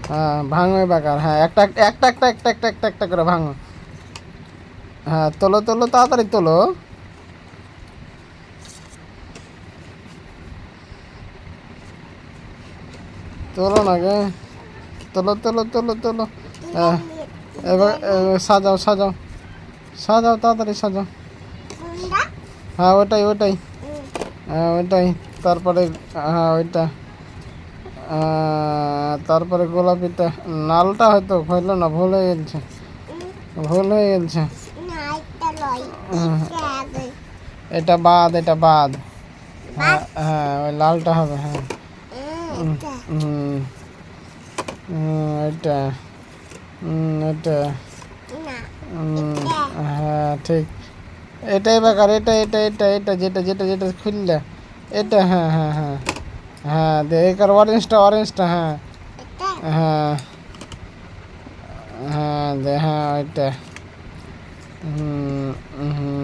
হ্যাঁ ভাঙো বেকার, হ্যাঁ একটা একটা একটা একটা একটা একটা একটা একটা করে ভাঙো। হ্যাঁ তোলো তোলো, তাড়াতাড়ি তোলো। তোলো না গে, তোলো তোলো তোলো তোলো। হ্যাঁ এবার সাজাও সাজাও সাজাও, তাড়াতাড়ি সাজাও। হ্যাঁ ওটাই ওটাই, হ্যাঁ ওইটাই। তারপরে হ্যাঁ ওইটা, তারপরে গোলাপিটা, লালটা হয়তো হইলো না, ভুল হয়ে গেছে, ভুল হয়ে গেছে। এটা বাদ, এটা বাদ। হ্যাঁ হ্যাঁ ওই লালটা হবে, হ্যাঁ। হুম এটা, এটা, হ্যাঁ ঠিক। এটাই বেকার, এটা এটা এটা এটা যেটা যেটা যেটা খুললে এটা, হ্যাঁ হ্যাঁ হ্যাঁ হ্যাঁ দে একার অরেঞ্জটা, অরেঞ্জটা, হ্যাঁ হ্যাঁ হ্যাঁ দে, হ্যাঁ ওইটা। হুম হুম